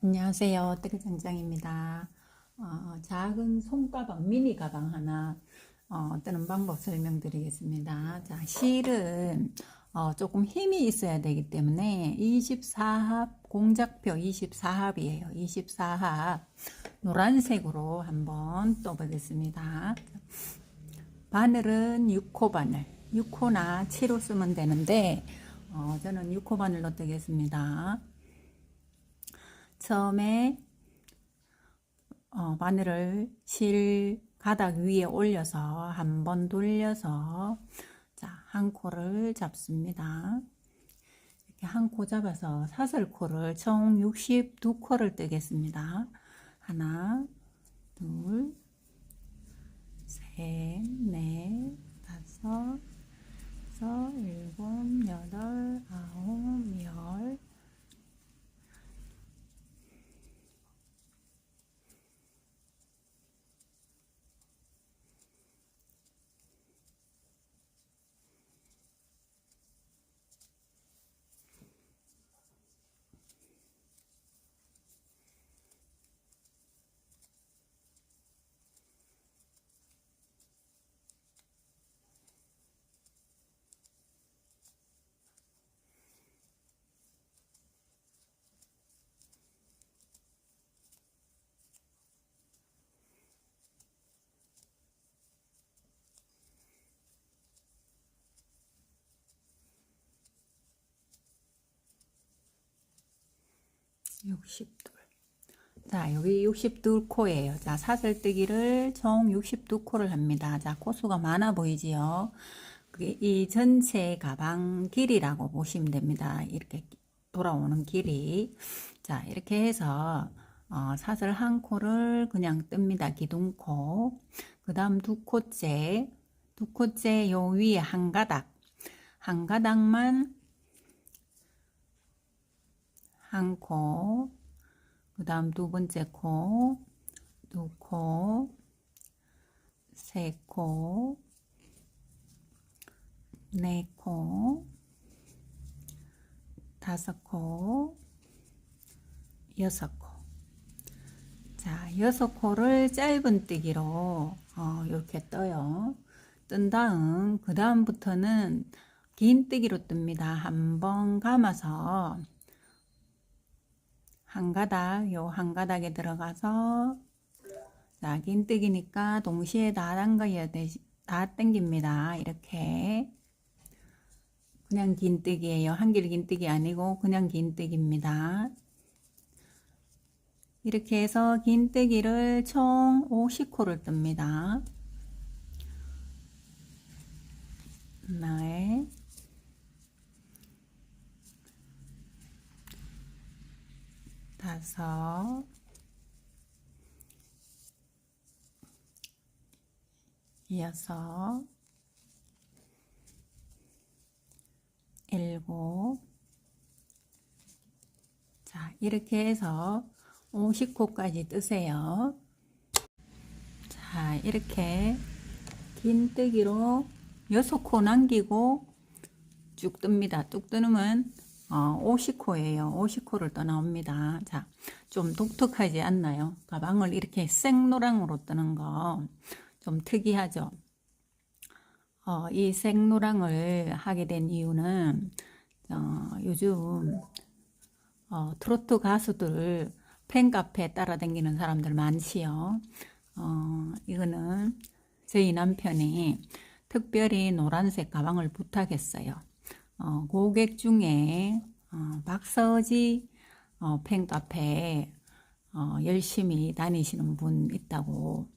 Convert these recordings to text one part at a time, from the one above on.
안녕하세요. 뜨개장장입니다. 작은 손가방, 미니 가방 하나 뜨는 방법 설명드리겠습니다. 자, 실은 조금 힘이 있어야 되기 때문에 24합, 공작표 24합이에요. 24합 노란색으로 한번 떠보겠습니다. 바늘은 6호 바늘, 6호나 7호 쓰면 되는데 저는 6호 바늘로 뜨겠습니다. 처음에 바늘을 실 가닥 위에 올려서 한번 돌려서 한 코를 잡습니다. 이렇게 한 코 잡아서 사슬코를 총 62코를 뜨겠습니다. 하나, 둘, 셋, 넷, 다섯, 여섯, 일곱, 여덟, 아홉, 열, 62. 자, 여기 62코예요. 자, 사슬뜨기를 총 62코를 합니다. 자, 코수가 많아 보이지요? 그게 이 전체 가방 길이라고 보시면 됩니다. 이렇게 돌아오는 길이. 자, 이렇게 해서 사슬 한 코를 그냥 뜹니다. 기둥코. 그 다음 두 코째 요 위에 한 가닥만 한 코, 그 다음 두 번째 코, 두 코, 세 코, 네 코, 다섯 코, 여섯 코. 자, 여섯 코를 짧은 뜨기로 이렇게 떠요. 뜬 다음 그 다음부터는 긴 뜨기로 뜹니다. 한번 감아서 한 가닥, 요 한 가닥에 들어가서 자, 긴 뜨기니까 동시에 다 당겨야 다 당깁니다. 이렇게 그냥 긴 뜨기예요. 한길 긴 뜨기 아니고 그냥 긴 뜨기입니다. 이렇게 해서 긴 뜨기를 총 50코를 뜹니다. 하나, 다섯, 여섯, 일곱. 자, 이렇게 해서 50코까지 뜨세요. 자, 이렇게 긴 뜨기로 6코 남기고 쭉 뜹니다. 쭉 뜨면 50코예요. 50코를 떠 나옵니다. 자, 좀 독특하지 않나요? 가방을 이렇게 생노랑으로 뜨는 거 좀 특이하죠. 이 생노랑을 하게 된 이유는 요즘 트로트 가수들 팬카페 따라다니는 사람들 많지요. 이거는 저희 남편이 특별히 노란색 가방을 부탁했어요. 고객 중에 박서지 팬카페에 열심히 다니시는 분 있다고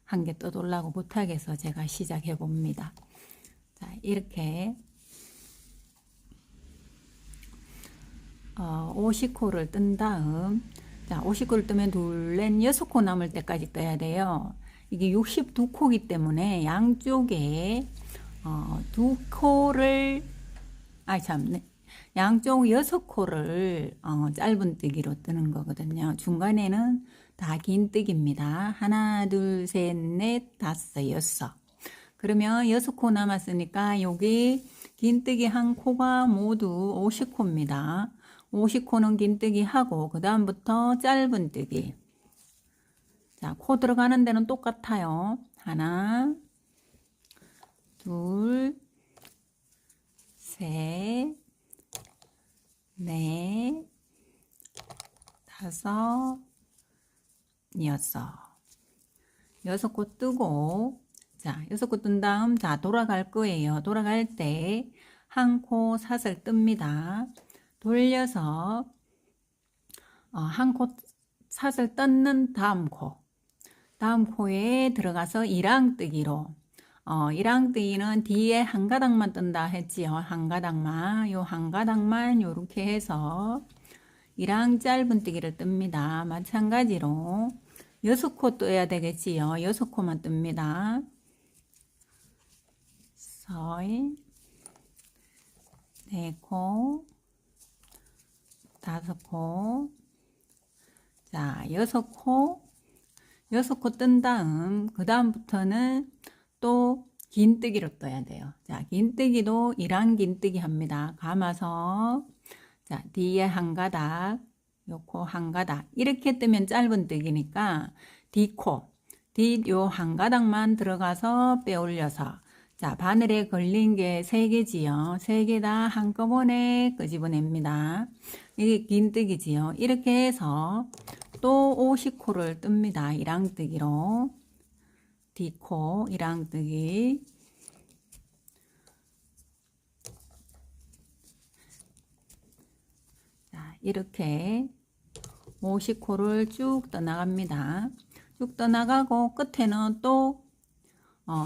한 개 떠돌라고 부탁해서 제가 시작해 봅니다. 자, 이렇게 50코를 뜬 다음 자, 50코를 뜨면 둘, 넷, 6코 남을 때까지 떠야 돼요. 이게 62코기 때문에 양쪽에 두 코를 양쪽 6코를 짧은 뜨기로 뜨는 거거든요. 중간에는 다 긴 뜨기입니다. 하나, 둘, 셋, 넷, 다섯, 여섯. 그러면 6코 남았으니까 여기 긴 뜨기 한 코가 모두 50코입니다. 50코는 긴뜨기 하고 그 다음부터 짧은뜨기. 자, 코 들어가는 데는 똑같아요. 하나, 둘, 셋, 넷, 다섯, 여섯 코 뜨고, 자, 여섯 코 뜬 다음, 자, 돌아갈 거예요. 돌아갈 때, 한 코 사슬 뜹니다. 돌려서, 한 코 사슬 떴는 다음 코에 들어가서 이랑뜨기로, 이랑뜨기는 뒤에 한 가닥만 뜬다 했지요. 한 가닥만, 요 한 가닥만 요렇게 해서, 이랑 짧은뜨기를 뜹니다. 마찬가지로, 6코 떠야 되겠지요. 6코만 뜹니다. 서이, 4코, 5코, 자, 6코 뜬 다음, 그 다음부터는 또 긴뜨기로 떠야 돼요. 자, 긴뜨기도 이랑 긴뜨기 합니다. 감아서, 자, 뒤에 한 가닥, 요 코 한 가닥. 이렇게 뜨면 짧은뜨기니까, 요 한 가닥만 들어가서 빼 올려서, 자, 바늘에 걸린 게 3개지요. 3개 다 한꺼번에 끄집어냅니다. 이게 긴뜨기지요. 이렇게 해서 또 50코를 뜹니다. 이랑뜨기로. D코, 이랑뜨기. 자, 이렇게 50코를 쭉 떠나갑니다. 쭉 떠나가고 끝에는 또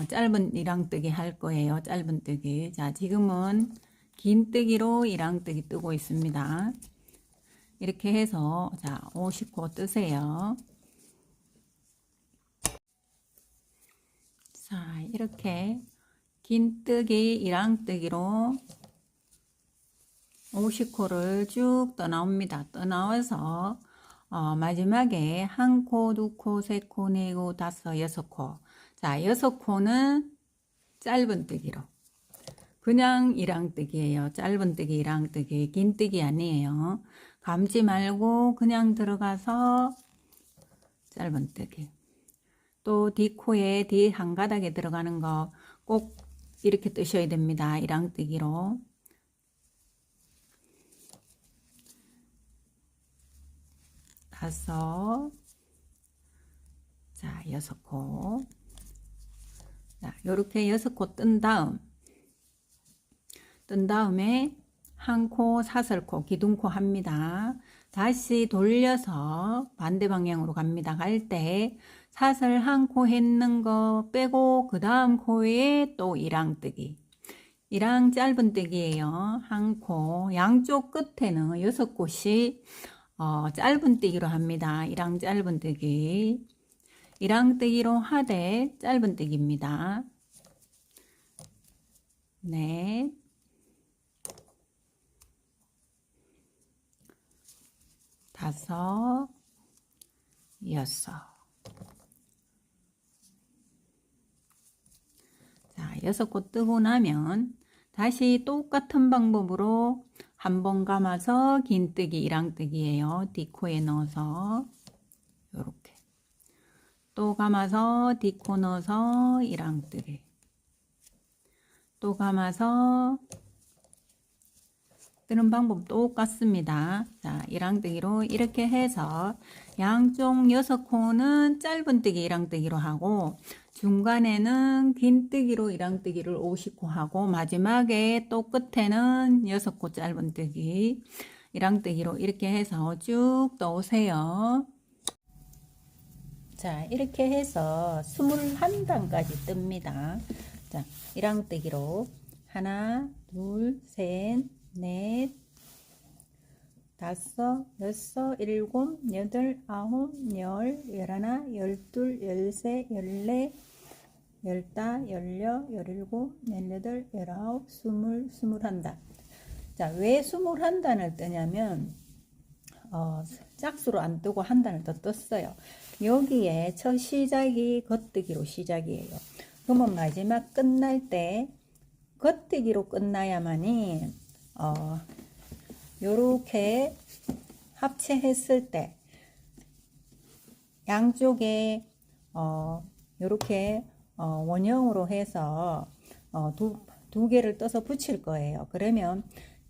짧은 이랑뜨기 할 거예요. 짧은뜨기. 자, 지금은 긴뜨기로 이랑뜨기 뜨고 있습니다. 이렇게 해서 자, 50코 뜨세요. 자, 이렇게 긴뜨기, 이랑뜨기로 50코를 쭉 떠나옵니다. 떠나와서 마지막에 한 코, 두 코, 세 코, 네 코, 다섯, 여섯 코. 자, 6코는 짧은뜨기로. 그냥 이랑뜨기예요. 짧은뜨기, 이랑뜨기, 긴뜨기 아니에요. 감지 말고 그냥 들어가서 짧은뜨기. 또 D코에 뒤 한 가닥에 들어가는 거 꼭 이렇게 뜨셔야 됩니다. 이랑뜨기로. 다섯, 자, 6코. 자, 요렇게 6코 뜬 다음에 한 코 사슬코, 기둥코 합니다. 다시 돌려서 반대 방향으로 갑니다. 갈 때 사슬 한 코 했는 거 빼고 그 다음 코에 또 이랑뜨기. 이랑 짧은뜨기예요. 한 코. 양쪽 끝에는 6곳이 짧은뜨기로 합니다. 이랑 짧은뜨기. 이랑뜨기로 하되 짧은뜨기입니다. 넷, 다섯, 여섯. 자, 6코 뜨고 나면 다시 똑같은 방법으로 한 번 감아서 긴뜨기, 이랑뜨기예요. D코에 넣어서 요렇게. 또 감아서 D코 넣어서 이랑뜨기. 또 감아서 뜨는 방법 똑같습니다. 자, 이랑뜨기로 이렇게 해서 양쪽 6코는 짧은뜨기 이랑뜨기로 하고 중간에는 긴뜨기로 이랑뜨기를 50코 하고 마지막에 또 끝에는 6코 짧은뜨기 이랑뜨기로 이렇게 해서 쭉 떠오세요. 자, 이렇게 해서 21단까지 뜹니다. 자, 이랑뜨기로 하나, 둘, 셋, 넷, 다섯, 여섯, 일곱, 여덟, 아홉, 열, 열하나, 열둘, 열세, 열네, 열다, 열여, 열일곱, 열여덟, 열아홉, 스물한 단. 자, 왜 21단을 뜨냐면 짝수로 안 뜨고 한 단을 더 떴어요. 여기에 첫 시작이 겉뜨기로 시작이에요. 그러면 마지막 끝날 때 겉뜨기로 끝나야만이 요렇게 합체했을 때 양쪽에 요렇게 원형으로 해서 두 개를 떠서 붙일 거예요. 그러면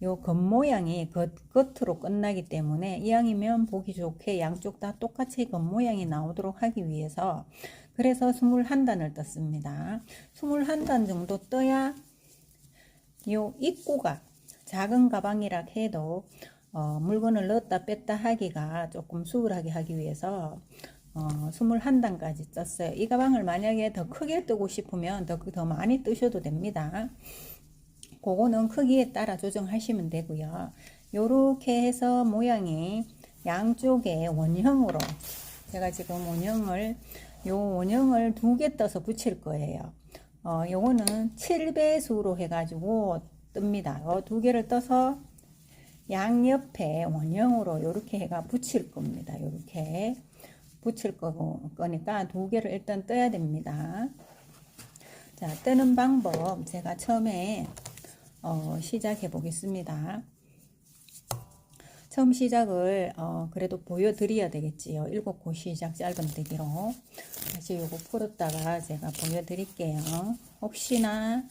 요 겉모양이 겉으로 끝나기 때문에 이왕이면 보기 좋게 양쪽 다 똑같이 겉모양이 나오도록 하기 위해서 그래서 21단을 떴습니다. 21단 정도 떠야 요 입구가 작은 가방이라 해도 물건을 넣었다 뺐다 하기가 조금 수월하게 하기 위해서 21단까지 떴어요. 이 가방을 만약에 더 크게 뜨고 싶으면 더 많이 뜨셔도 됩니다. 그거는 크기에 따라 조정하시면 되고요. 요렇게 해서 모양이 양쪽에 원형으로 제가 지금 원형을 두 개 떠서 붙일 거예요. 요거는 7배수로 해가지고 뜹니다. 두 개를 떠서 양옆에 원형으로 요렇게 해가 붙일 겁니다. 요렇게 붙일 거니까 두 개를 일단 떠야 됩니다. 자, 뜨는 방법 제가 처음에 시작해 보겠습니다. 처음 시작을 그래도 보여드려야 되겠지요. 7코 시작 짧은뜨기로 다시 요거 풀었다가 제가 보여드릴게요. 혹시나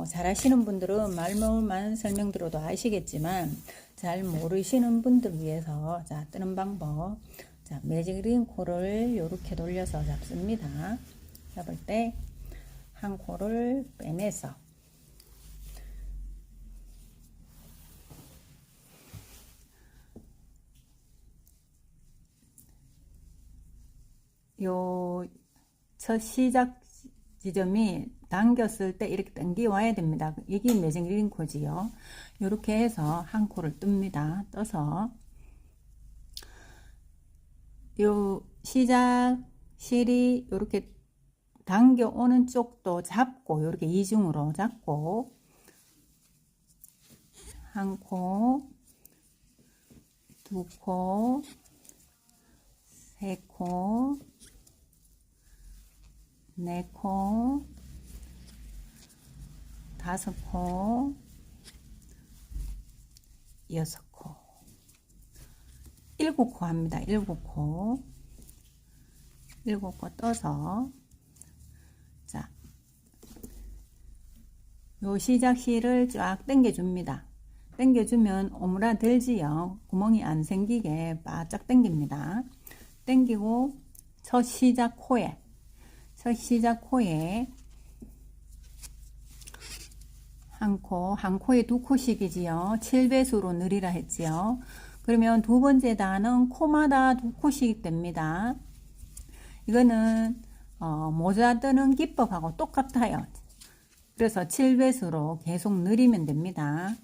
잘 하시는 분들은 말로만 설명드려도 아시겠지만 잘 모르시는 분들 위해서 자, 뜨는 방법. 자, 매직링 코를 요렇게 돌려서 잡습니다. 잡을 때 한 코를 빼내서 요 첫 시작 지점이 당겼을 때 이렇게 당겨 와야 됩니다. 이게 매직링 코지요. 요렇게 해서 한 코를 뜹니다. 떠서 요 시작 실이 요렇게 당겨 오는 쪽도 잡고 요렇게 이중으로 잡고 한 코, 두 코, 세 코, 네 코, 다섯 코, 여섯 코, 7코 합니다. 7코. 7코 떠서 자, 요 시작실을 쫙 당겨 줍니다. 당겨 주면 오므라들지요. 구멍이 안 생기게 바짝 당깁니다. 당기고 첫 시작 코에 한 코에 2코씩이지요. 7배수로 늘리라 했지요. 그러면 두 번째 단은 코마다 2코씩 됩니다. 이거는 모자 뜨는 기법하고 똑같아요. 그래서 7배수로 계속 늘리면 됩니다.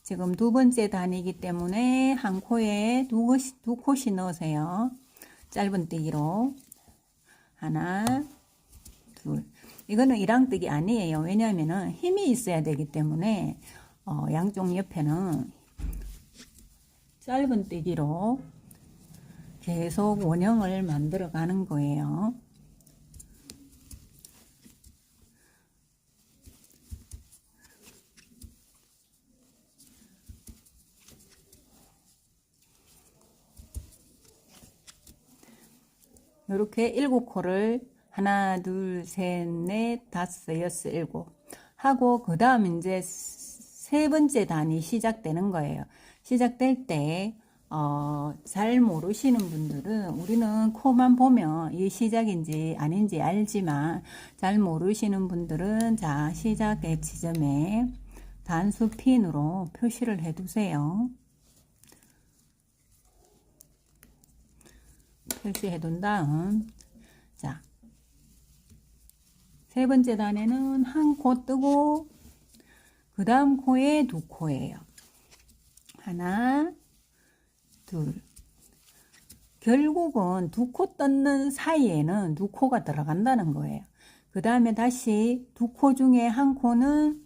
지금 두 번째 단이기 때문에 한 코에 두 코씩 넣으세요. 짧은뜨기로 하나, 둘. 이거는 일랑뜨기 아니에요. 왜냐하면 힘이 있어야 되기 때문에 양쪽 옆에는 짧은뜨기로 계속 원형을 만들어 가는 거예요. 이렇게 7코를 하나, 둘, 셋, 넷, 다섯, 여섯, 일곱 하고 그 다음 이제 세 번째 단이 시작되는 거예요. 시작될 때 잘 모르시는 분들은 우리는 코만 보면 이 시작인지 아닌지 알지만 잘 모르시는 분들은 자, 시작의 지점에 단수 핀으로 표시를 해 두세요. 표시해 둔 다음 자, 세 번째 단에는 한 코 뜨고 그 다음 코에 2코예요. 하나, 둘. 결국은 2코 떴는 사이에는 2코가 들어간다는 거예요. 그 다음에 다시 2코 중에 한 코는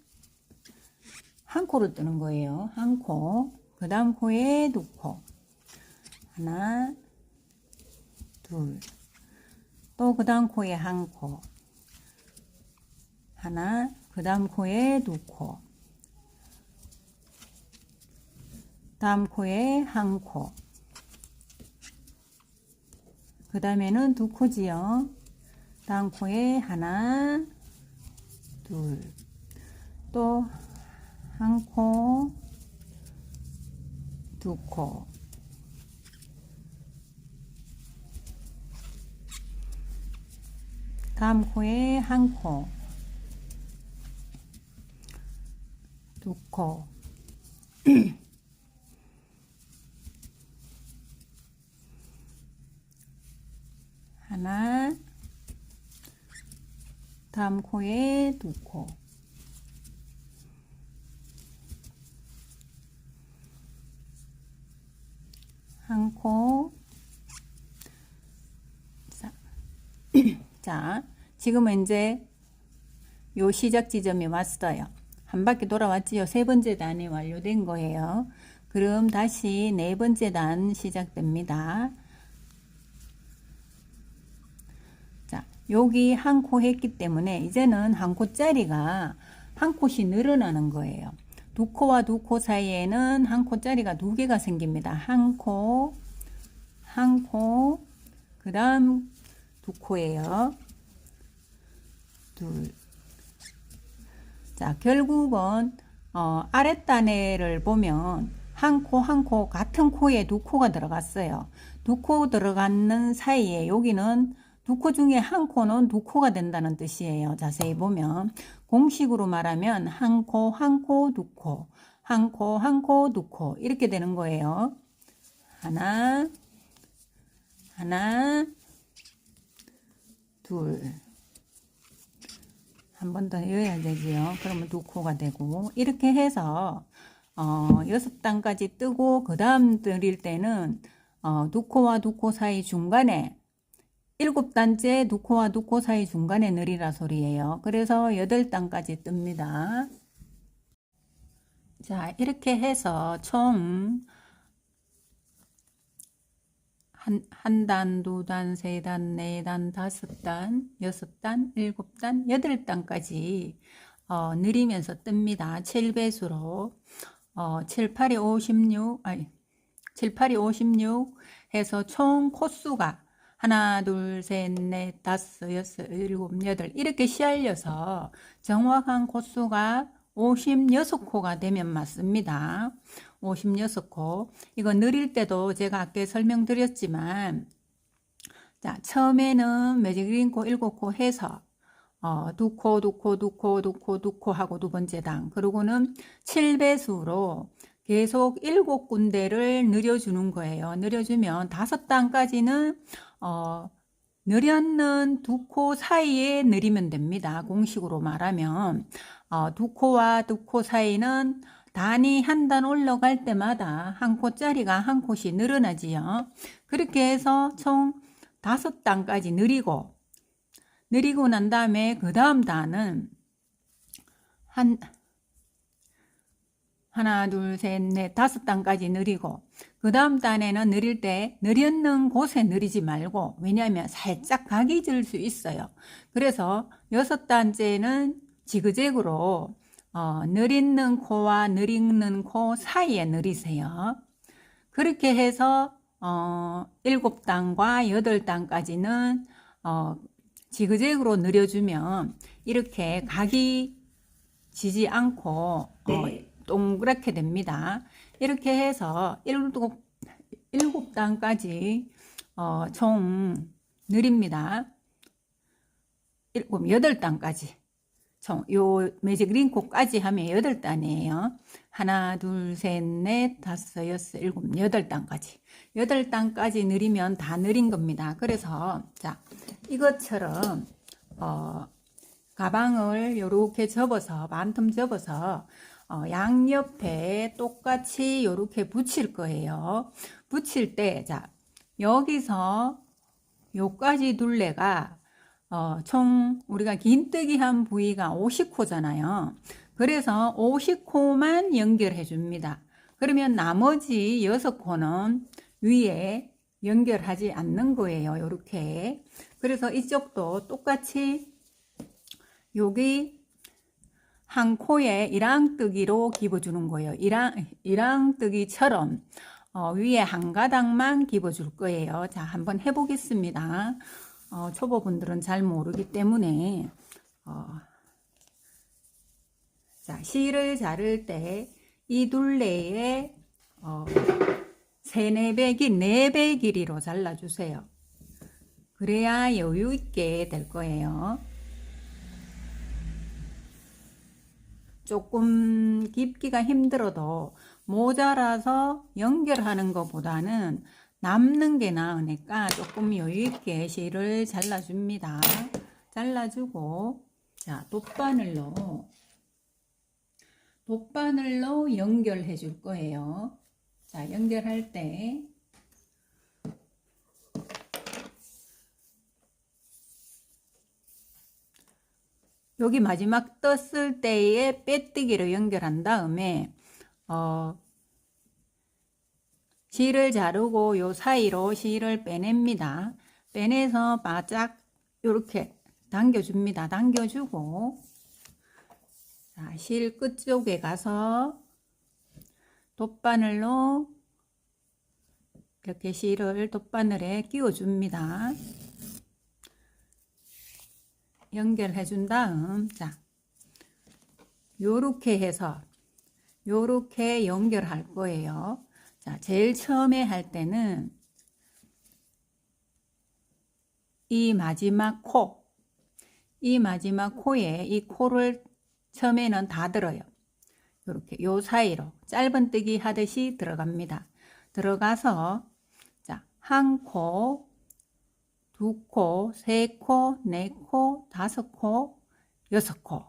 한 코를 뜨는 거예요. 한 코. 그 다음 코에 2코. 하나, 둘. 또 그 다음 코에 한 코. 하나, 그 다음 코에 2코. 다음 코에 한 코, 그 다음에는 두 코지요. 다음 코에 하나, 둘, 또 한 코, 두 코, 다음 코에 한 코, 두 코, 하나, 다음 코에 두 코, 한 코. 자, 지금은 이제 요 시작 지점이 왔어요. 한 바퀴 돌아왔지요. 세 번째 단이 완료된 거예요. 그럼 다시 네 번째 단 시작됩니다. 자, 여기 한 코 했기 때문에 이제는 한 코짜리가 한 콧이 늘어나는 거예요. 두 코와 두 코 사이에는 한 코짜리가 두 개가 생깁니다. 한 코, 한 코, 그 다음 두 코예요. 둘. 자, 결국은 아랫단에를 보면 한 코 한 코 같은 코에 두 코가 들어갔어요. 두 코 들어가는 사이에 여기는 두 코 중에 한 코는 두 코가 된다는 뜻이에요. 자세히 보면 공식으로 말하면 한 코 한 코 두 코, 한 코 한 코 두 코 이렇게 되는 거예요. 하나, 하나, 둘. 한 번 더 이어야 되지요. 그러면 두 코가 되고 이렇게 해서 6단까지 뜨고 그 다음 드릴 때는 두 코와 두 코 사이 중간에 7단째 두 코와 두 코 사이 중간에 느리라 소리예요. 그래서 8단까지 뜹니다. 자, 이렇게 해서 총 한 단, 두 단, 세 단, 네 단, 다섯 단, 여섯 단, 일곱 단, 8단까지 느리면서 뜹니다. 7배수로 7, 8이 56, 아니 7, 8이 56 해서 총 코수가 하나, 둘, 셋, 넷, 다섯, 여섯, 일곱, 여덟 이렇게 시알려서 정확한 코수가 56코가 되면 맞습니다. 56코. 이거 느릴 때도 제가 아까 설명드렸지만, 자, 처음에는 매직링코 7코 해서, 두 코, 두 코, 두 코, 두 코, 두 코 하고 두 번째 단. 그리고는 7배수로 계속 7군데를 늘려주는 거예요. 늘려주면 5단까지는, 느렸는 두 코 사이에 느리면 됩니다. 공식으로 말하면. 두 코와 두 코 사이는 단이 한 단 올라갈 때마다 한 코짜리가 한 콧이 늘어나지요. 그렇게 해서 총 5단까지 느리고 난 다음에 그 다음 단은 하나, 둘, 셋, 넷, 5단까지 느리고 그 다음 단에는 느릴 때 느렸는 곳에 느리지 말고 왜냐하면 살짝 각이 질 수 있어요. 그래서 6단째는 지그재그로 느리는 코와 느리는 코 사이에 느리세요. 그렇게 해서 7단과 8단까지는 지그재그로 느려주면 이렇게 각이 지지 않고 동그랗게 됩니다. 이렇게 해서 7단까지 총 느립니다. 8단까지 총 요 매직 링코까지 하면 8단이에요. 하나, 둘, 셋, 넷, 다섯, 여섯, 일곱, 8단까지. 8단까지 느리면 다 느린 겁니다. 그래서 자, 이것처럼 가방을 이렇게 접어서 반틈 접어서 양옆에 똑같이 이렇게 붙일 거예요. 붙일 때 자, 여기서 요까지 둘레가 총 우리가 긴뜨기 한 부위가 50코잖아요. 그래서 50코만 연결해 줍니다. 그러면 나머지 6코는 위에 연결하지 않는 거예요. 이렇게. 그래서 이쪽도 똑같이 여기 한 코에 이랑뜨기로 집어주는 거예요. 이랑뜨기처럼 위에 한 가닥만 집어줄 거예요. 자, 한번 해보겠습니다. 초보분들은 잘 모르기 때문에 자, 실을 자를 때 이 둘레에 4배 길이로 잘라주세요. 그래야 여유 있게 될 거예요. 조금 깊기가 힘들어도 모자라서 연결하는 것보다는 남는 게 나으니까 조금 여유 있게 실을 잘라줍니다. 잘라주고, 자, 돗바늘로 연결해 줄 거예요. 자, 연결할 때 여기 마지막 떴을 때에 빼뜨기로 연결한 다음에 실을 자르고 요 사이로 실을 빼냅니다. 빼내서 바짝 이렇게 당겨줍니다. 당겨주고, 자, 실 끝쪽에 가서 돗바늘로 이렇게 실을 돗바늘에 끼워줍니다. 연결해 준 다음, 자, 요렇게 해서 요렇게 연결할 거예요. 자, 제일 처음에 할 때는 이 마지막 코에 이 코를 처음에는 다 들어요. 요렇게 요 사이로 짧은뜨기 하듯이 들어갑니다. 들어가서 자, 한 코, 두 코, 세 코, 네 코, 다섯 코, 여섯 코.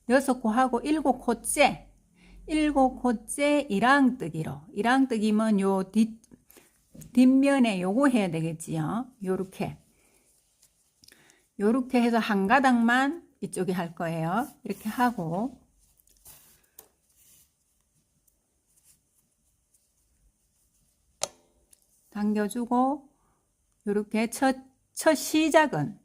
여섯 코 하고 일곱 코째 이랑뜨기로. 이랑뜨기면 요 뒷면에 요거 해야 되겠지요. 요렇게 해서 한 가닥만 이쪽에 할 거예요. 이렇게 하고, 당겨주고, 요렇게 첫 시작은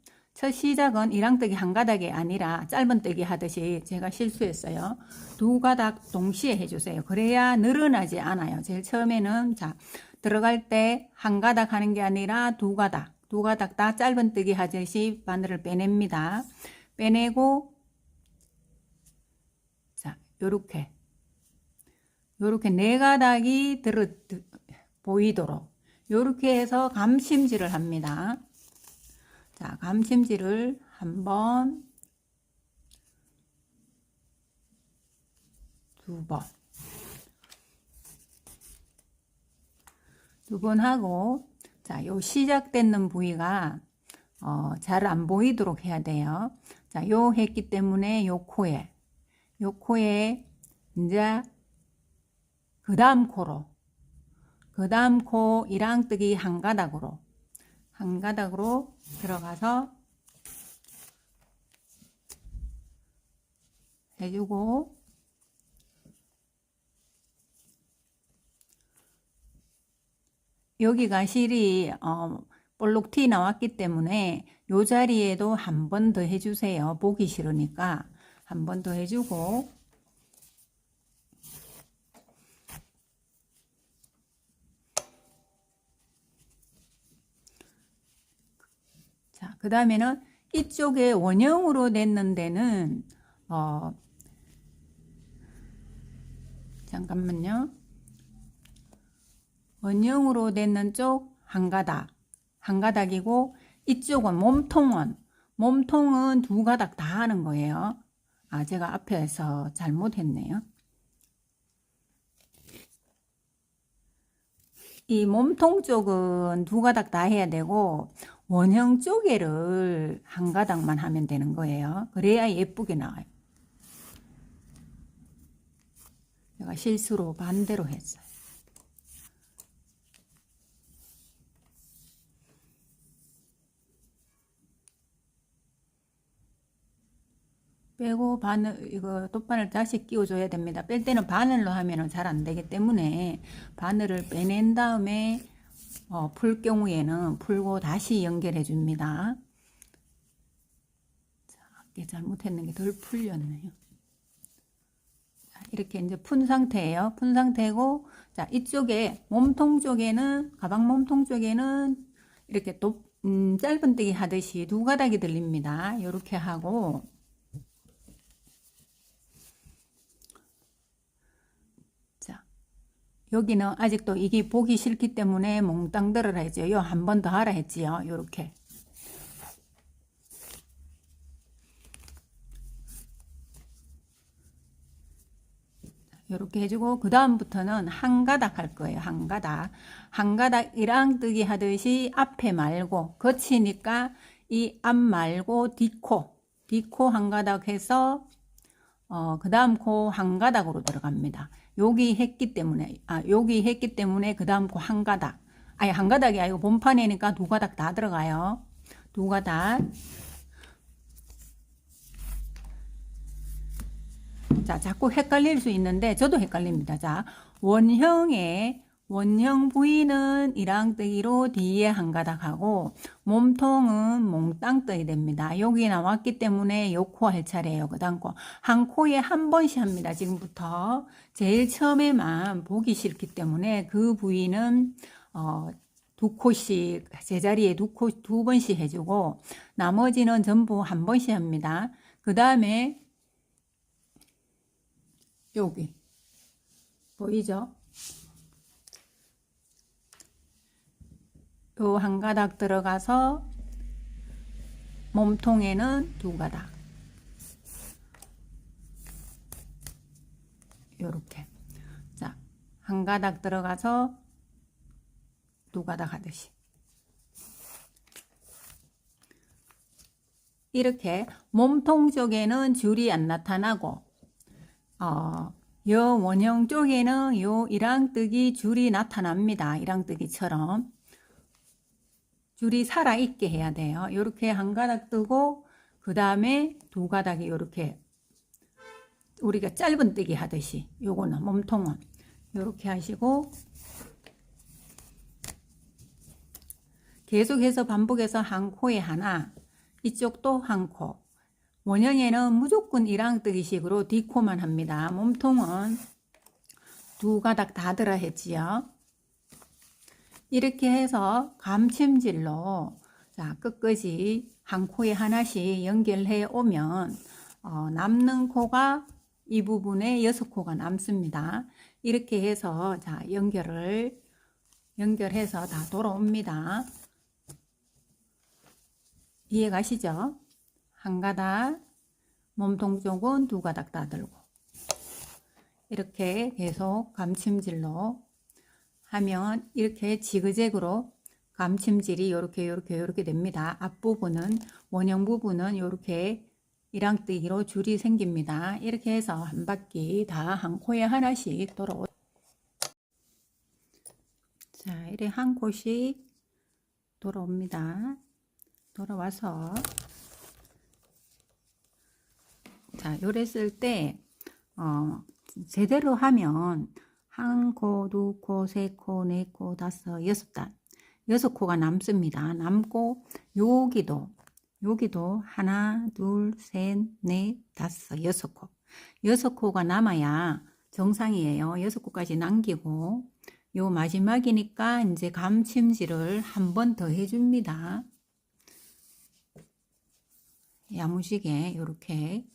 이랑뜨기 한 가닥이 아니라 짧은뜨기 하듯이 제가 실수했어요. 두 가닥 동시에 해주세요. 그래야 늘어나지 않아요. 제일 처음에는 자, 들어갈 때 한 가닥 하는 게 아니라 두 가닥 다 짧은뜨기 하듯이 바늘을 빼냅니다. 빼내고, 자, 요렇게 네 가닥이 보이도록 요렇게 해서 감심질을 합니다. 자, 감심질을 한 번, 두 번 하고, 자, 요 시작되는 부위가 잘 안 보이도록 해야 돼요. 자, 요 했기 때문에 요 코에 이제 그 다음 코 이랑뜨기 한 가닥으로 들어가서 해주고, 여기가 실이 볼록 티 나왔기 때문에 요 자리에도 한 번 더 해주세요. 보기 싫으니까 한 번 더 해주고, 자, 그 다음에는 이쪽에 원형으로 냈는 데는 잠깐만요. 원형으로 냈는 쪽 한 가닥이고, 이쪽은 몸통은 두 가닥 다 하는 거예요. 아, 제가 앞에서 잘못했네요. 이 몸통 쪽은 두 가닥 다 해야 되고, 원형 쪼개를 한 가닥만 하면 되는 거예요. 그래야 예쁘게 나와요. 제가 실수로 반대로 했어요. 빼고 이거 돗바늘 다시 끼워줘야 됩니다. 뺄 때는 바늘로 하면 잘 안 되기 때문에 바늘을 빼낸 다음에 풀 경우에는 풀고 다시 연결해 줍니다. 자, 잘못했는 게 덜 풀렸네요. 이렇게 이제 푼 상태예요. 푼 상태고, 자, 이쪽에 몸통 쪽에는, 가방 몸통 쪽에는 이렇게 또, 짧은뜨기 하듯이 두 가닥이 들립니다. 이렇게 하고, 자, 여기는 아직도 이게 보기 싫기 때문에 몽땅 들어라 했죠. 요 한 번 더 하라 했지요. 요렇게. 이렇게 해주고 그 다음부터는 한 가닥 할 거예요. 한 가닥. 한 가닥 이랑뜨기 하듯이 앞에 말고 거치니까 이 앞 말고 뒷코 한 가닥 해서 그 다음 코 한 가닥으로 들어갑니다. 여기 했기 때문에 그 다음 코 한 가닥. 아니 한 가닥이 아니고 본판이니까 두 가닥 다 들어가요. 두 가닥. 자, 자꾸 헷갈릴 수 있는데 저도 헷갈립니다. 자, 원형 부위는 이랑뜨기로 뒤에 한 가닥 하고 몸통은 몽땅 떠야 됩니다. 여기 나왔기 때문에 요 코 할 차례예요. 그 다음 코. 한 코에 한 번씩 합니다. 지금부터. 제일 처음에만 보기 싫기 때문에 그 부위는 두 코씩 제자리에 두 번씩 해주고 나머지는 전부 한 번씩 합니다. 그 다음에 여기 보이죠? 요 한 가닥 들어가서 몸통에는 두 가닥 요렇게. 자, 한 가닥 들어가서 두 가닥 하듯이 이렇게 몸통 쪽에는 줄이 안 나타나고 요 원형 쪽에는 요 이랑뜨기 줄이 나타납니다. 이랑뜨기처럼 줄이 살아있게 해야 돼요. 요렇게 한 가닥 뜨고 그 다음에 두 가닥이 요렇게 우리가 짧은뜨기 하듯이 요거는 몸통은 요렇게 하시고 계속해서 반복해서 한 코에 하나 이쪽도 한 코. 원형에는 무조건 이랑뜨기 식으로 뒷코만 합니다. 몸통은 두 가닥 다 들어 했지요. 이렇게 해서 감침질로 자 끝까지 한 코에 하나씩 연결해 오면 남는 코가 이 부분에 6코가 남습니다. 이렇게 해서 자 연결해서 다 돌아옵니다. 이해 가시죠? 한 가닥, 몸통 쪽은 두 가닥 다 들고 이렇게 계속 감침질로 하면 이렇게 지그재그로 감침질이 요렇게 됩니다. 앞부분은 원형 부분은 이렇게 이랑뜨기로 줄이 생깁니다. 이렇게 해서 한 바퀴 다 한 코에 하나씩 돌아오. 자, 이렇게 한 코씩 돌아옵니다. 돌아와서 자, 요랬을 때 제대로 하면 한 코, 두 코, 세 코, 네 코, 다섯, 여섯 코가 남습니다. 남고 여기도 하나, 둘, 셋, 넷, 다섯, 여섯 코가 남아야 정상이에요. 여섯 코까지 남기고 요 마지막이니까 이제 감침질을 한 번 더 해줍니다. 야무지게 요렇게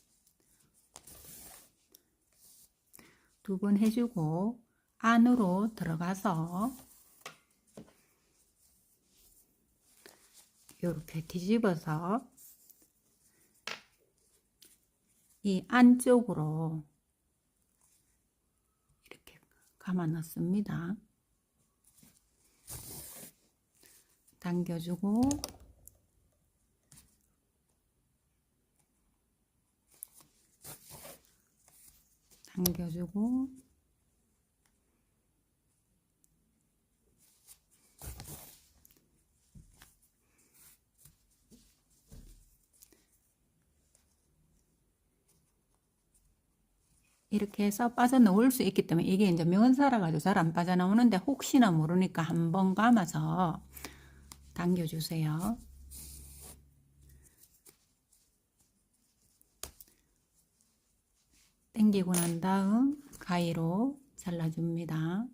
두 번 해주고 안으로 들어가서 이렇게 뒤집어서 이 안쪽으로 이렇게 감아 넣습니다. 당겨주고 당겨주고 이렇게 해서 빠져나올 수 있기 때문에 이게 이제 면사라 가지고 잘 안 빠져나오는데 혹시나 모르니까 한번 감아서 당겨주세요. 당기고 난 다음 가위로 잘라줍니다.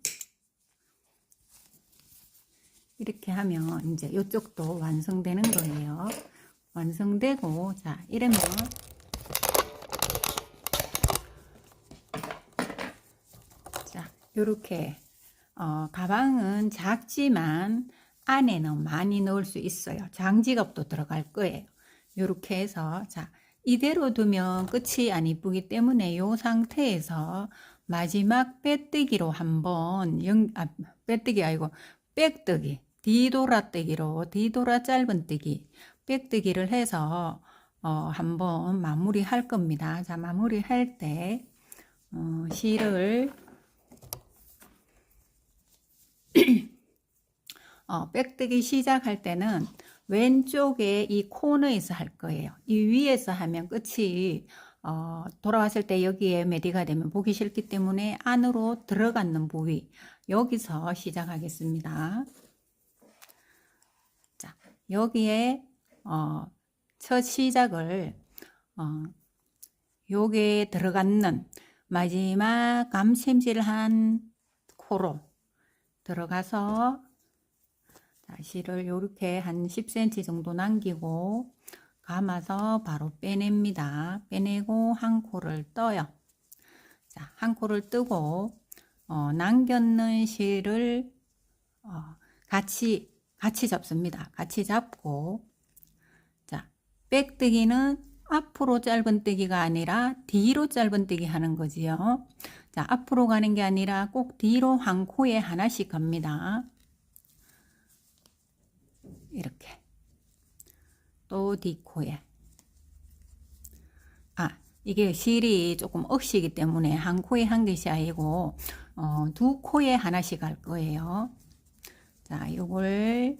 이렇게 하면 이제 이쪽도 완성되는 거예요. 완성되고, 자, 이러면 자, 요렇게 가방은 작지만 안에는 많이 넣을 수 있어요. 장지갑도 들어갈 거예요. 요렇게 해서, 자, 이대로 두면 끝이 안 이쁘기 때문에 요 상태에서 마지막 빼뜨기로 한번 빼뜨기 아니고 백뜨기, 뒤돌아뜨기로, 뒤돌아 짧은뜨기, 백뜨기를 해서 한번 마무리 할 겁니다. 자, 마무리 할 때 실을 백뜨기 시작할 때는 왼쪽에 이 코너에서 할 거예요. 이 위에서 하면 끝이 돌아왔을 때 여기에 메디가 되면 보기 싫기 때문에 안으로 들어가는 부위, 여기서 시작하겠습니다. 자, 여기에 첫 시작을 여기에 들어가는 마지막 감샘질한 코로 들어가서, 자, 실을 이렇게 한 10cm 정도 남기고 감아서 바로 빼냅니다. 빼내고 한 코를 떠요. 자, 한 코를 뜨고 남겼는 실을 같이 잡습니다. 같이 잡고, 자, 백뜨기는 앞으로 짧은뜨기가 아니라 뒤로 짧은뜨기 하는 거지요. 자, 앞으로 가는 게 아니라 꼭 뒤로 한 코에 하나씩 갑니다. 이렇게. 또 뒷코에. 이게 실이 조금 억시기 때문에 한 코에 한 개씩 아니고 두 코에 하나씩 할 거예요. 자, 요걸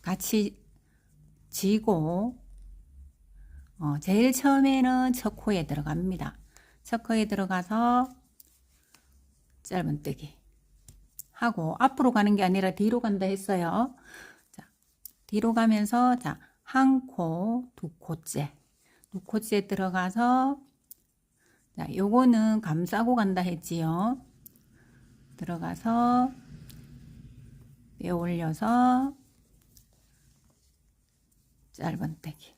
같이 쥐고 제일 처음에는 첫 코에 들어갑니다. 첫 코에 들어가서 짧은뜨기 하고, 앞으로 가는 게 아니라 뒤로 간다 했어요. 자, 뒤로 가면서, 자, 한 코, 두 코째 들어가서, 자, 요거는 감싸고 간다 했지요. 들어가서 빼 올려서 짧은뜨기,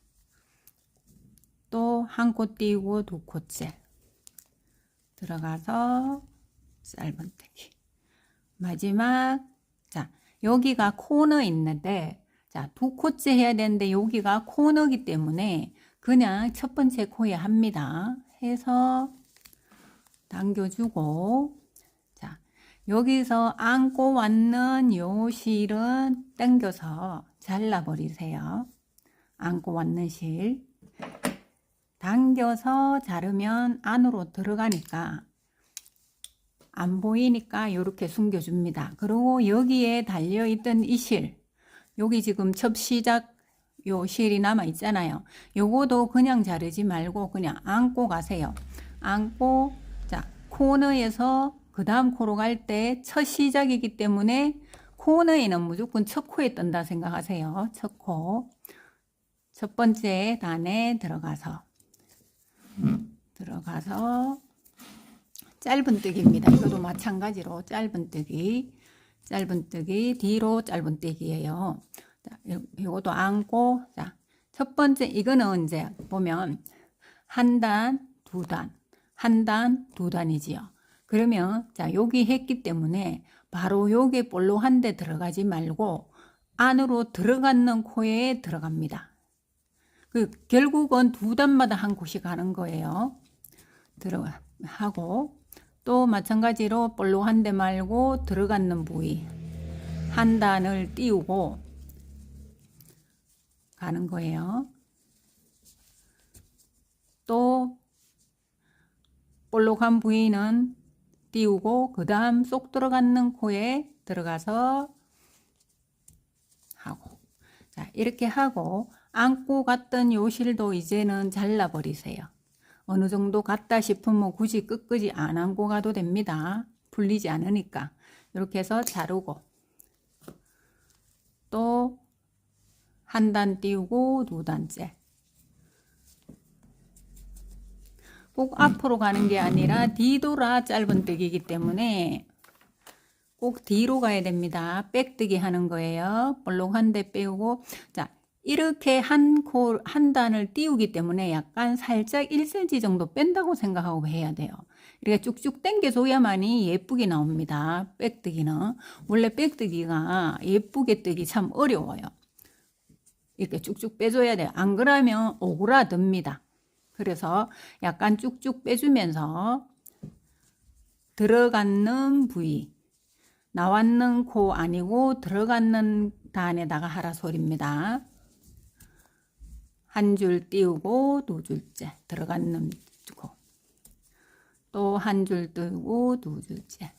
또 한 코 띄우고 두 코째 들어가서 짧은뜨기, 마지막, 자, 여기가 코너 있는데, 자, 두 코째 해야 되는데 여기가 코너기 때문에 그냥 첫 번째 코에 합니다. 해서 당겨주고, 자, 여기서 안고 왔는 요 실은 당겨서 잘라버리세요. 안고 왔는 실 당겨서 자르면 안으로 들어가니까 안 보이니까 이렇게 숨겨줍니다. 그리고 여기에 달려있던 이 실, 여기 지금 첫 시작 요 실이 남아 있잖아요. 요거도 그냥 자르지 말고 그냥 안고 가세요. 안고, 자, 코너에서 그 다음 코로 갈 때 첫 시작이기 때문에 코너에는 무조건 첫 코에 뜬다 생각하세요. 첫 코, 첫 번째 단에 들어가서 짧은뜨기입니다. 이것도 마찬가지로 짧은뜨기 뒤로 짧은뜨기예요. 자, 이것도 안고, 자, 첫 번째 이거는 이제 보면 한 단, 두 단, 한 단, 두 단이지요. 그러면 자, 여기 했기 때문에 바로 여기 볼록한 데 들어가지 말고 안으로 들어가는 코에 들어갑니다. 결국은 두 단마다 한 곳이 가는 거예요. 하고, 또 마찬가지로 볼록한 데 말고 들어가는 부위 한 단을 띄우고 가는 거예요. 또 볼록한 부위는 띄우고 그 다음 쏙 들어가는 코에 들어가서 하고, 자, 이렇게 하고 안고 갔던 요 실도 이제는 잘라버리세요. 어느 정도 갔다 싶으면 굳이 끝까지 안 안고 가도 됩니다. 풀리지 않으니까. 이렇게 해서 자르고, 또 한 단 띄우고 두 단째. 꼭 앞으로 가는 게 아니라 뒤돌아 짧은뜨기이기 때문에 꼭 뒤로 가야 됩니다. 백뜨기 하는 거예요. 볼록 한 대 빼고, 자, 이렇게 한 단을 띄우기 때문에 약간 살짝 1cm 정도 뺀다고 생각하고 해야 돼요. 이렇게 쭉쭉 당겨줘야만이 예쁘게 나옵니다. 백뜨기는. 원래 백뜨기가 예쁘게 뜨기 참 어려워요. 이렇게 쭉쭉 빼줘야 돼요. 안 그러면 오그라듭니다. 그래서 약간 쭉쭉 빼주면서 들어가는 부위, 나왔는 코 아니고 들어가는 단에다가 하라 소리입니다. 한 줄 띄우고 두 줄째 들어가는 코, 또 한 줄 띄우고 두 줄째.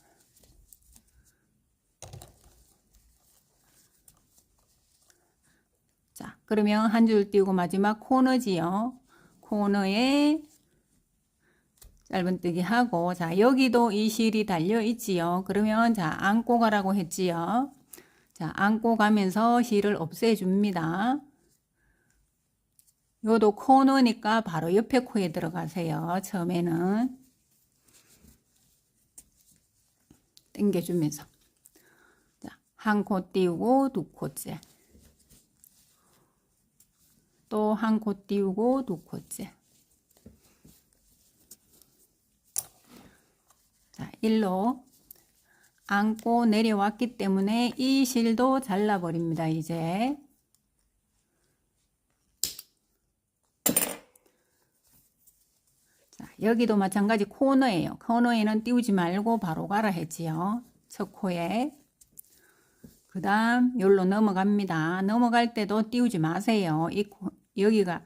자, 그러면 한 줄 띄우고 마지막 코너지요. 코너에 짧은뜨기 하고, 자, 여기도 이 실이 달려 있지요. 그러면 자, 안고 가라고 했지요. 자, 안고 가면서 실을 없애줍니다. 요도 코너니까 바로 옆에 코에 들어가세요. 처음에는 당겨주면서, 자, 한 코 띄우고 두 코째, 또 한 코 띄우고 두 코째. 자, 일로 안고 내려왔기 때문에 이 실도 잘라버립니다. 이제 자, 여기도 마찬가지 코너예요. 코너에는 띄우지 말고 바로 가라 했지요. 첫 코에. 그 다음 여기로 넘어갑니다. 넘어갈 때도 띄우지 마세요. 여기가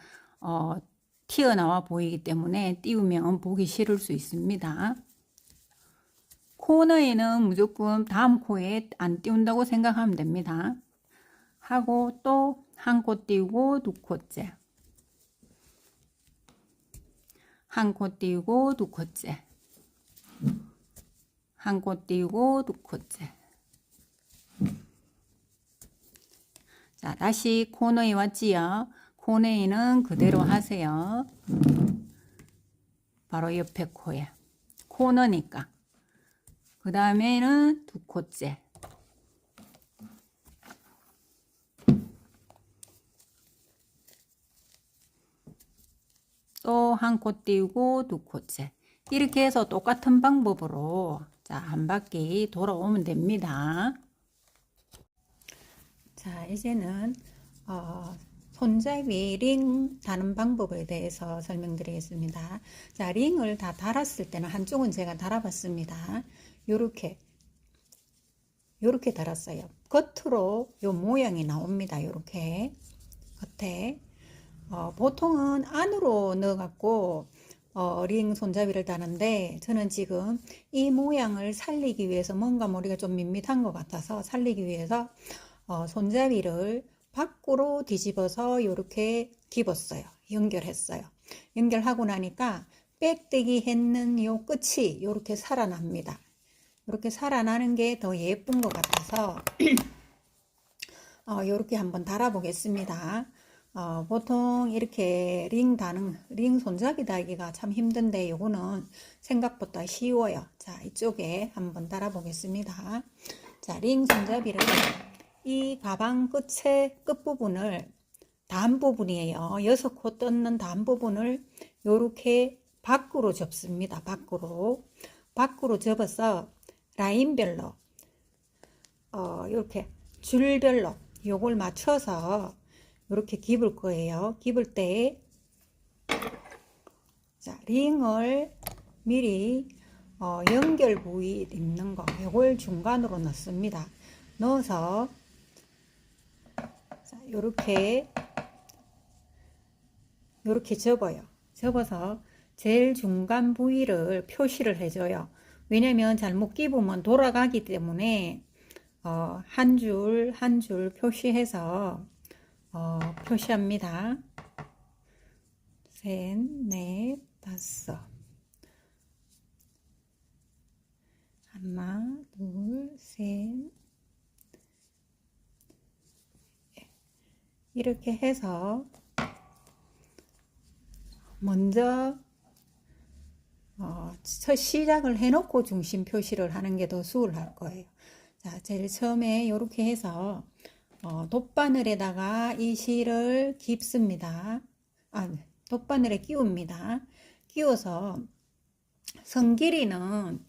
튀어나와 보이기 때문에 띄우면 보기 싫을 수 있습니다. 코너에는 무조건 다음 코에 안 띄운다고 생각하면 됩니다. 하고 또 한 코 띄우고 두 코째, 한 코 띄우고 두 코째, 한 코 띄우고 두 코째. 자, 다시 코너에 왔지요. 코너에는 그대로 하세요. 바로 옆에 코에. 코너니까. 그 다음에는 두 코째. 또 한 코 띄우고 두 코째. 이렇게 해서 똑같은 방법으로 자, 한 바퀴 돌아오면 됩니다. 자, 이제는 손잡이 링 다는 방법에 대해서 설명드리겠습니다. 자, 링을 다 달았을 때는 한쪽은 제가 달아봤습니다. 요렇게 달았어요. 겉으로 요 모양이 나옵니다. 요렇게 겉에 보통은 안으로 넣어갖고 링 손잡이를 다는데 저는 지금 이 모양을 살리기 위해서 뭔가 머리가 좀 밋밋한 것 같아서 살리기 위해서 손잡이를 밖으로 뒤집어서 이렇게 집었어요. 연결했어요. 연결하고 나니까 빽대기 했는 요 끝이 이렇게 살아납니다. 이렇게 살아나는 게 더 예쁜 것 같아서 이렇게 한번 달아 보겠습니다. 보통 이렇게 링 손잡이 달기가 참 힘든데 요거는 생각보다 쉬워요. 자, 이쪽에 한번 달아 보겠습니다. 자, 링 손잡이를 이 가방 끝부분을 단 부분이에요. 6코 뜯는 단 부분을 요렇게 밖으로 접습니다. 밖으로 접어서 라인별로 이렇게 줄별로 요걸 맞춰서 이렇게 집을 거예요. 집을 때 자, 링을 미리 연결 부위 있는 거 요걸 중간으로 넣습니다. 넣어서 자, 요렇게 접어요. 접어서 제일 중간 부위를 표시를 해줘요. 왜냐면 잘못 끼우면 돌아가기 때문에 한 줄 한 줄 표시해서 표시합니다. 셋, 넷, 다섯. 하나, 둘, 셋. 이렇게 해서 먼저 첫 시작을 해놓고 중심 표시를 하는 게 더 수월할 거예요. 자, 제일 처음에 이렇게 해서 돗바늘에다가 이 실을 깁습니다. 돗바늘에 끼웁니다. 끼워서 선 길이는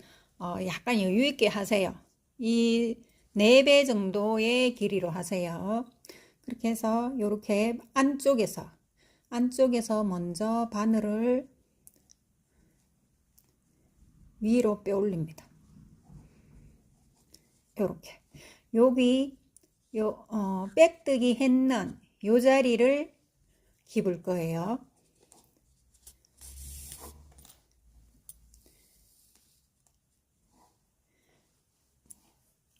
약간 여유 있게 하세요. 이 4배 정도의 길이로 하세요. 그렇게 해서 이렇게 안쪽에서 먼저 바늘을 위로 빼올립니다. 이렇게 여기 빽뜨기 했는 요 자리를 깁을 거예요.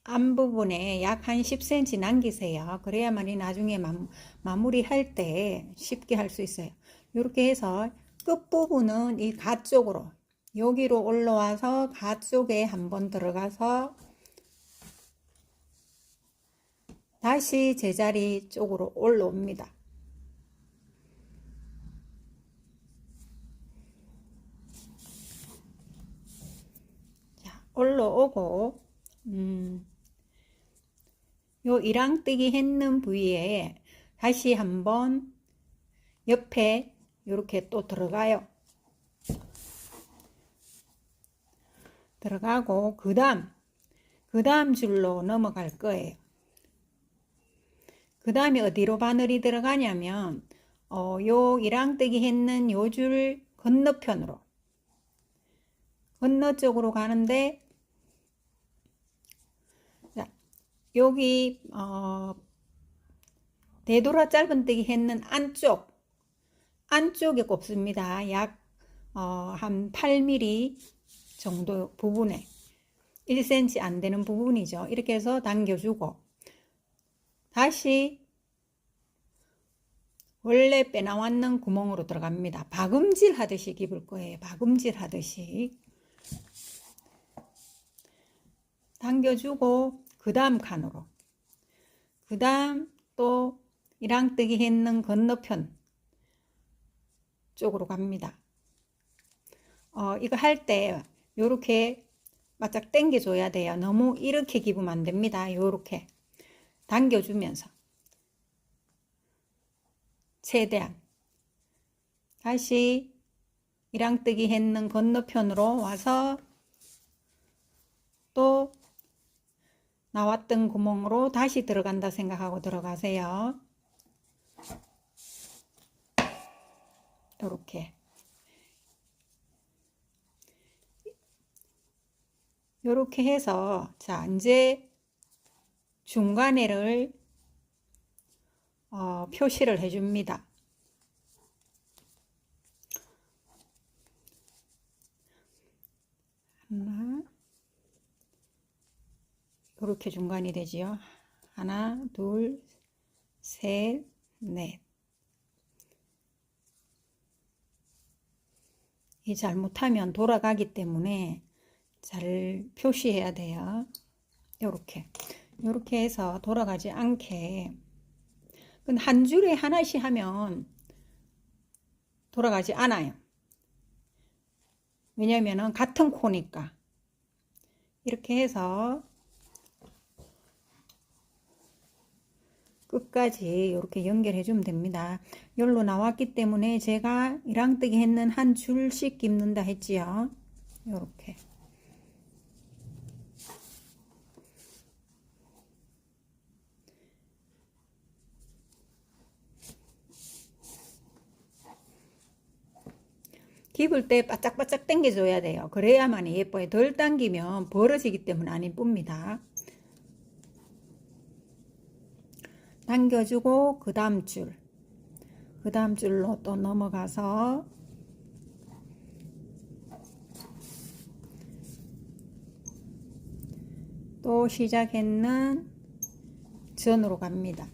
앞부분에 약 한 10cm 남기세요. 그래야만이 나중에 마무리할 때 쉽게 할 수 있어요. 이렇게 해서 끝부분은 이 가 쪽으로 여기로 올라와서 가 쪽에 한번 들어가서 다시 제자리 쪽으로 올라옵니다. 자, 올라오고 요 이랑뜨기 했는 부위에 다시 한번 옆에 이렇게 또 들어가요. 들어가고 그 다음 줄로 넘어갈 거예요. 그 다음에 어디로 바늘이 들어가냐면 요 이랑뜨기 했는 요 줄 건너편으로 건너 쪽으로 가는데, 자, 여기 되돌아 짧은뜨기 했는 안쪽에 꼽습니다. 약 한 8mm 정도 부분에 1cm 안 되는 부분이죠. 이렇게 해서 당겨주고 다시 원래 빼나왔는 구멍으로 들어갑니다. 박음질 하듯이 깁을 거예요. 박음질 하듯이 당겨주고 그 다음 칸으로, 그 다음 또 이랑뜨기 했는 건너편 쪽으로 갑니다. 이거 할 때 요렇게 바짝 당겨 줘야 돼요. 너무 이렇게 깁으면 안 됩니다. 요렇게 당겨주면서 최대한 다시 이랑뜨기 했는 건너편으로 와서 또 나왔던 구멍으로 다시 들어간다 생각하고 들어가세요. 요렇게 해서, 자, 이제 중간에를 표시를 해줍니다. 하나, 이렇게 중간이 되지요. 하나, 둘, 셋, 넷. 이 잘못하면 돌아가기 때문에 잘 표시해야 돼요. 요렇게 해서 돌아가지 않게. 근데 한 줄에 하나씩 하면 돌아가지 않아요. 왜냐면은 같은 코니까. 이렇게 해서 끝까지 이렇게 연결해 주면 됩니다. 열로 나왔기 때문에 제가 이랑뜨기 했는 한 줄씩 깁는다 했지요. 요렇게. 깁을 때 바짝바짝 당겨줘야 돼요. 그래야만 예뻐요. 덜 당기면 벌어지기 때문에 안 예쁩니다. 당겨주고 그 다음 줄로 또 넘어가서 또 시작했는 전으로 갑니다.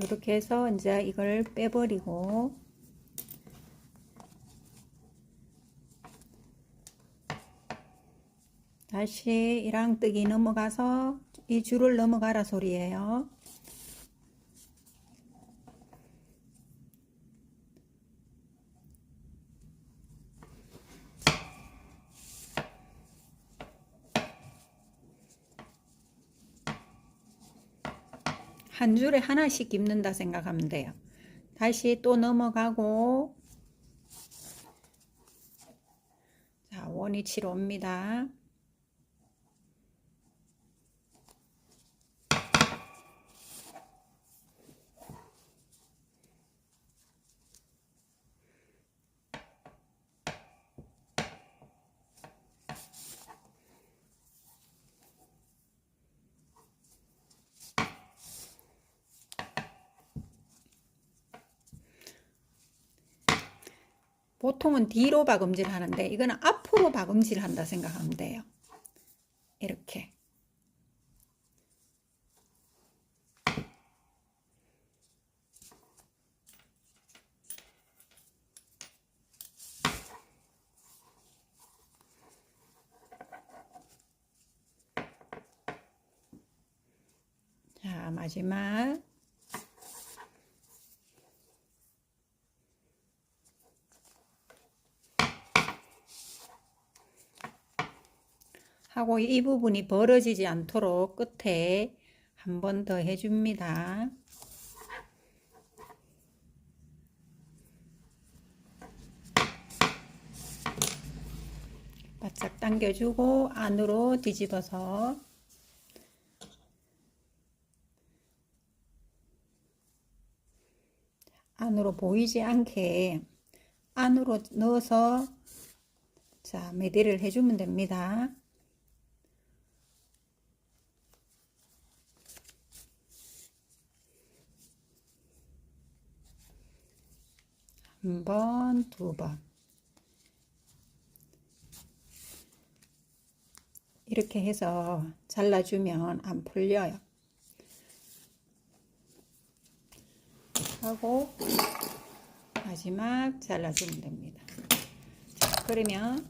이렇게 해서 이제 이걸 빼버리고 다시 이랑뜨기 넘어가서 이 줄을 넘어가라 소리예요. 한 줄에 하나씩 깁는다 생각하면 돼요. 다시 또 넘어가고 자, 원위치로 옵니다. 보통은 뒤로 박음질 하는데 이거는 앞으로 박음질 한다 생각하면 돼요. 이렇게. 자, 마지막. 하고 이 부분이 벌어지지 않도록 끝에 한 번 더 해줍니다. 바짝 당겨주고 안으로 뒤집어서 안으로 보이지 않게 안으로 넣어서 자, 매대를 해주면 됩니다. 한 번, 두 번. 이렇게 해서 잘라주면 안 풀려요. 하고 마지막 잘라주면 됩니다. 자, 그러면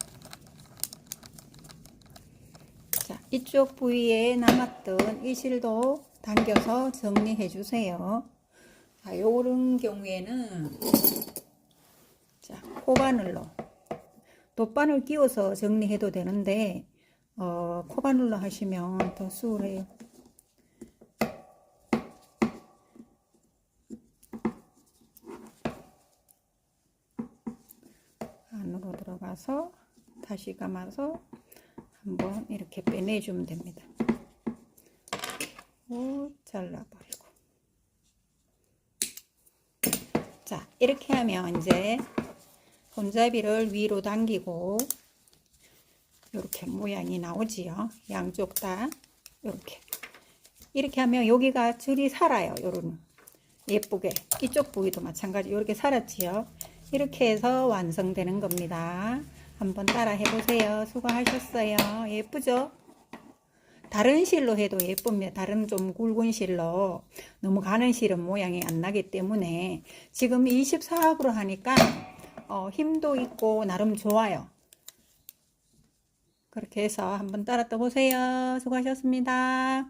자, 이쪽 부위에 남았던 이 실도 당겨서 정리해 주세요. 자, 요런 경우에는 자, 코바늘로 돗바늘 끼워서 정리해도 되는데 코바늘로 하시면 더 수월해요. 안으로 들어가서 다시 감아서 한번 이렇게 빼내주면 됩니다. 오, 잘라버리고. 자, 이렇게 하면 이제 손잡이를 위로 당기고 이렇게 모양이 나오지요. 양쪽 다 이렇게 하면 여기가 줄이 살아요. 요런 예쁘게. 이쪽 부위도 마찬가지 이렇게 살았지요. 이렇게 해서 완성되는 겁니다. 한번 따라 해보세요. 수고하셨어요. 예쁘죠? 다른 실로 해도 예쁩니다. 다른 좀 굵은 실로. 너무 가는 실은 모양이 안 나기 때문에 지금 24합으로 하니까 힘도 있고 나름 좋아요. 그렇게 해서 한번 따라 떠보세요. 수고하셨습니다.